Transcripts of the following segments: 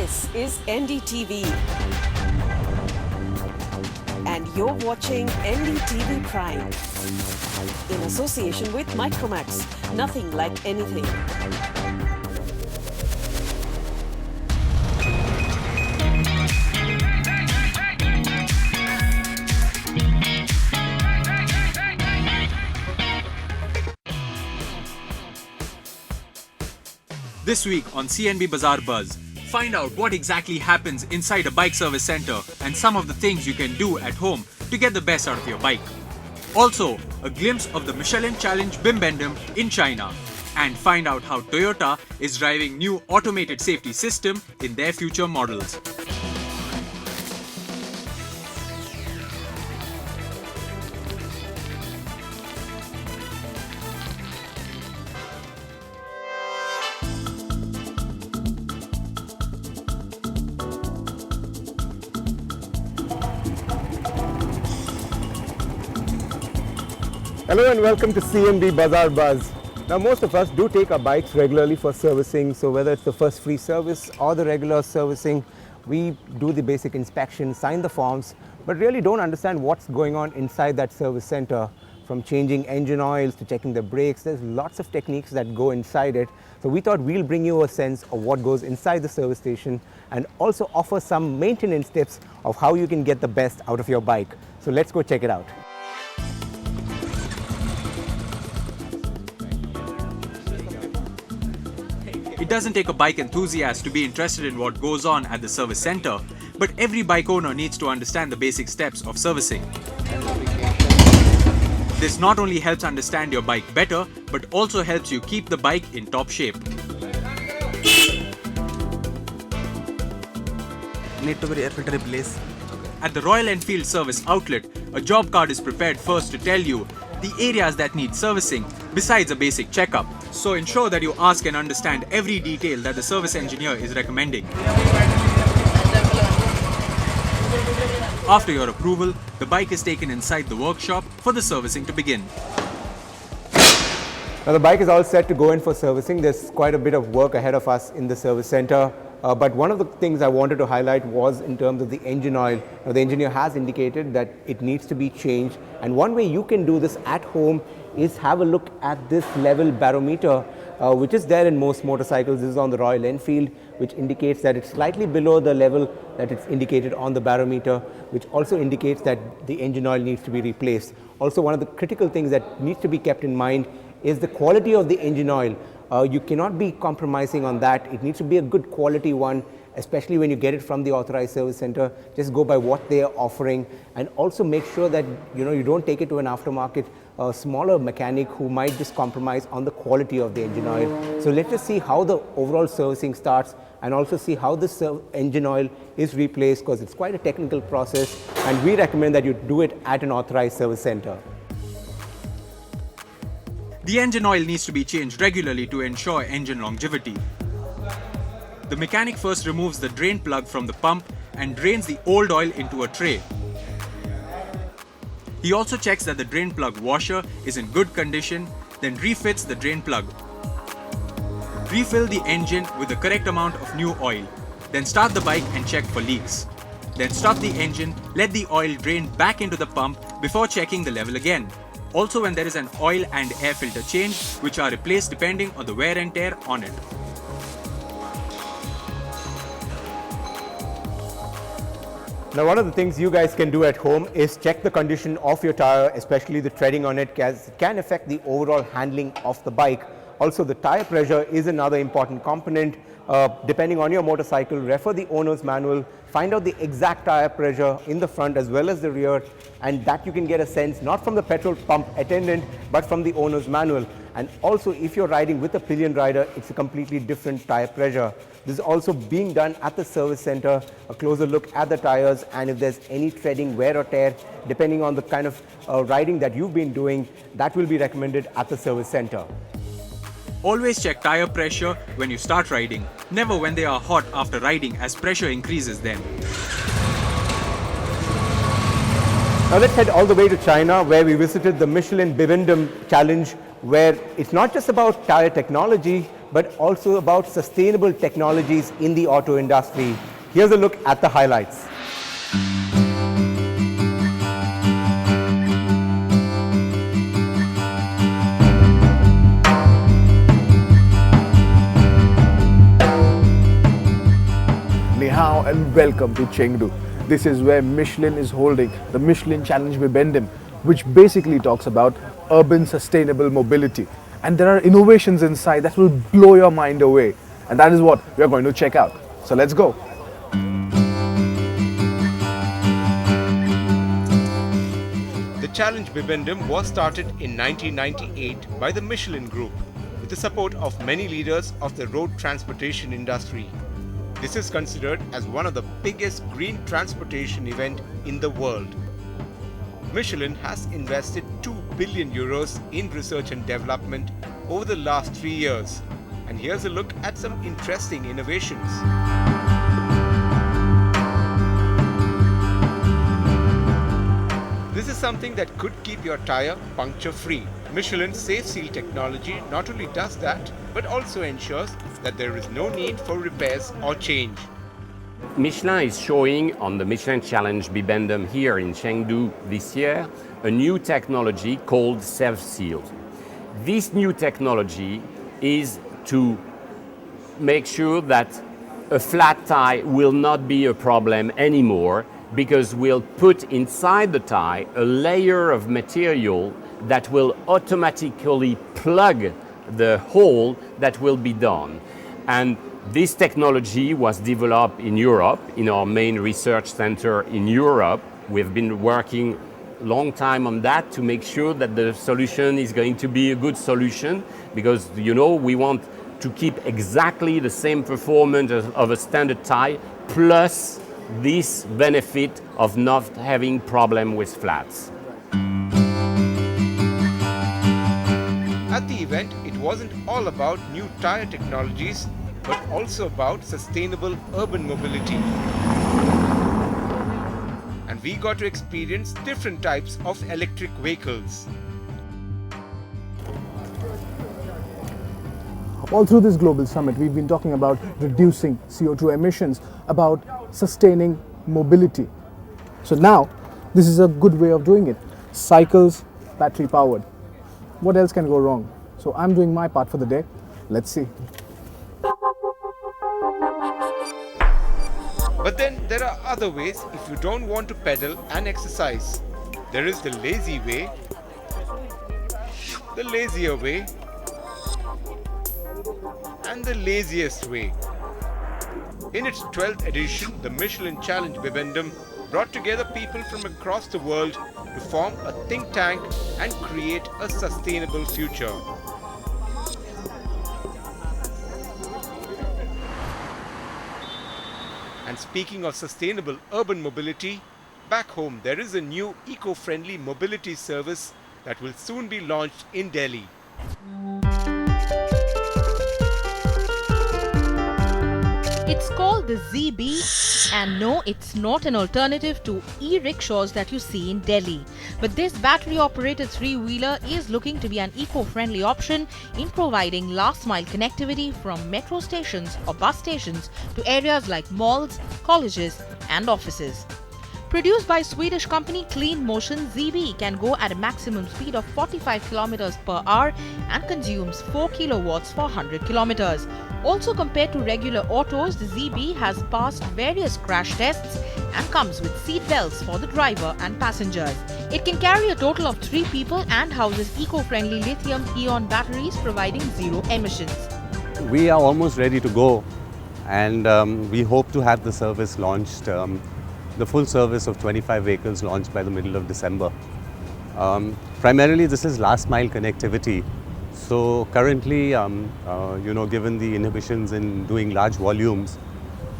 This is NDTV. And you're watching NDTV Prime. In association with Micromax. Nothing like anything. This week on CNB Bazaar Buzz, find out what exactly happens inside a bike service center and some of the things you can do at home to get the best out of your bike. Also, a glimpse of the Michelin Challenge Bimbendum in China, and find out how Toyota is driving new automated safety system in their future models. Hello and welcome to CNB Bazaar Buzz. Now most of us do take our bikes regularly for servicing, so whether it's the first free service or the regular servicing, we do the basic inspection, sign the forms, but really don't understand what's going on inside that service center. From changing engine oils to checking the brakes, there's lots of techniques that go inside it. So we thought we'll bring you a sense of what goes inside the service station and also offer some maintenance tips of how you can get the best out of your bike. So let's go check it out. It doesn't take a bike enthusiast to be interested in what goes on at the service center, but every bike owner needs to understand the basic steps of servicing. This not only helps understand your bike better, but also helps you keep the bike in top shape. Need to be air filter replaced. At the Royal Enfield service outlet, a job card is prepared first to tell you the areas that need servicing besides a basic checkup. So ensure that you ask and understand every detail that the service engineer is recommending. After your approval, the bike is taken inside the workshop for the servicing to begin. Now the bike is all set to go in for servicing. There's quite a bit of work ahead of us in the service center. But one of the things I wanted to highlight was in terms of the engine oil. Now, the engineer has indicated that it needs to be changed, and one way you can do this at home is have a look at this level barometer, which is there in most motorcycles. This is on the Royal Enfield, which indicates that it's slightly below the level that it's indicated on the barometer, which also indicates that the engine oil needs to be replaced. Also, one of the critical things that needs to be kept in mind is the quality of the engine oil. You cannot be compromising on that. It needs to be a good quality one, especially when you get it from the authorized service center. Just go by what they are offering, and also make sure that you don't take it to an aftermarket smaller mechanic who might just compromise on the quality of the engine oil. So let's just see how the overall servicing starts, and also see how this engine oil is replaced, because it's quite a technical process, and we recommend that you do it at an authorized service center. The engine oil needs to be changed regularly to ensure engine longevity. The mechanic first removes the drain plug from the pump and drains the old oil into a tray. He also checks that the drain plug washer is in good condition, then refits the drain plug. Refill the engine with the correct amount of new oil. Then start the bike and check for leaks. Then stop the engine, let the oil drain back into the pump before checking the level again. Also, when there is an oil and air filter change, which are replaced depending on the wear and tear on it. Now, one of the things you guys can do at home is check the condition of your tire, especially the treading on it, as it can affect the overall handling of the bike. Also, the tire pressure is another important component. Depending on your motorcycle, refer the owner's manual, find out the exact tire pressure in the front as well as the rear, and that you can get a sense not from the petrol pump attendant but from the owner's manual. And also, if you're riding with a pillion rider, it's a completely different tire pressure. This is also being done at the service center, a closer look at the tires, and if there's any treading wear or tear, depending on the kind of riding that you've been doing, that will be recommended at the service center. Always check tire pressure when you start riding, never when they are hot after riding, as pressure increases then. Now let's head all the way to China, where we visited the Michelin Bimbendum Challenge, where it's not just about tire technology, but also about sustainable technologies in the auto industry. Here's a look at the highlights. Ni hao and welcome to Chengdu. This is where Michelin is holding the Michelin Challenge Bimbendum, which basically talks about urban sustainable mobility. And there are innovations inside that will blow your mind away. And that is what we are going to check out. So let's go. The Challenge Bimbendum was started in 1998 by the Michelin Group with the support of many leaders of the road transportation industry. This is considered as one of the biggest green transportation event in the world. Michelin has invested 2 billion euros in research and development over the last 3 years. And here's a look at some interesting innovations. This is something that could keep your tire puncture free. Michelin's Safe Seal technology not only does that, but also ensures that there is no need for repairs or change. Michelin is showing on the Michelin Challenge Bimbendum here in Chengdu this year a new technology called Safe Seal. This new technology is to make sure that a flat tire will not be a problem anymore, because we'll put inside the tire a layer of material that will automatically plug the hole that will be done. And this technology was developed in Europe, in our main research center in Europe. We've been working a long time on that to make sure that the solution is going to be a good solution, because we want to keep exactly the same performance of a standard tire, plus this benefit of not having problem with flats. At the event, it wasn't all about new tire technologies, but also about sustainable urban mobility. And we got to experience different types of electric vehicles. All through this global summit, we've been talking about reducing CO2 emissions, about sustaining mobility. So now, this is a good way of doing it. Cycles, battery powered. What else can go wrong? So I'm doing my part for the day. Let's see. But then there are other ways if you don't want to pedal and exercise. There is the lazy way, the lazier way, and the laziest way. In its 12th edition, the Michelin Challenge Bimbendum brought together people from across the world to form a think tank and create a sustainable future. And speaking of sustainable urban mobility, back home there is a new eco-friendly mobility service that will soon be launched in Delhi. It's called the ZB, and no, it's not an alternative to e-rickshaws that you see in Delhi. But this battery-operated three-wheeler is looking to be an eco-friendly option in providing last-mile connectivity from metro stations or bus stations to areas like malls, colleges and offices. Produced by Swedish company Clean Motion, ZB can go at a maximum speed of 45 km per hour and consumes 4 kilowatts for 100 km. Also, compared to regular autos, the ZB has passed various crash tests and comes with seat belts for the driver and passengers. It can carry a total of 3 people and houses eco-friendly lithium-ion batteries providing zero emissions. We are almost ready to go, and we hope to have the service launched, the full service of 25 vehicles launched by the middle of December. Primarily this is last mile connectivity. So currently, given the inhibitions in doing large volumes,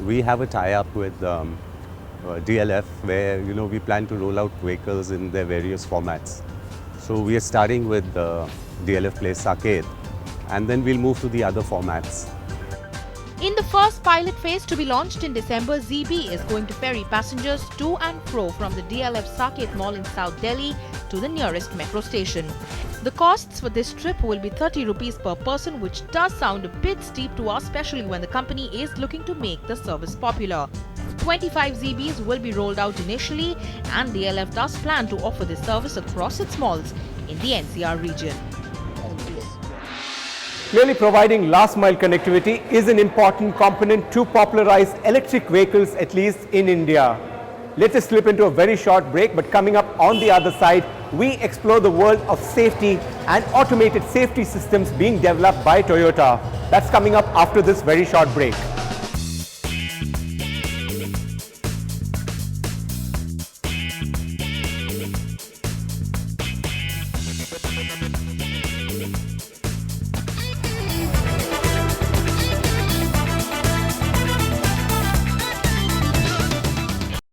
we have a tie-up with DLF where we plan to roll out vehicles in their various formats. So we are starting with DLF Place Saket, and then we'll move to the other formats. In the first pilot phase to be launched in December, ZB is going to ferry passengers to and fro from the DLF Saket Mall in South Delhi to the nearest metro station. The costs for this trip will be 30 rupees per person, which does sound a bit steep to us, especially when the company is looking to make the service popular. 25 ZBs will be rolled out initially, and the DLF does plan to offer this service across its malls in the NCR region. Clearly, providing last mile connectivity is an important component to popularize electric vehicles, at least in India. Let us slip into a very short break, but coming up on the other side, we explore the world of safety and automated safety systems being developed by Toyota. That's coming up after this very short break.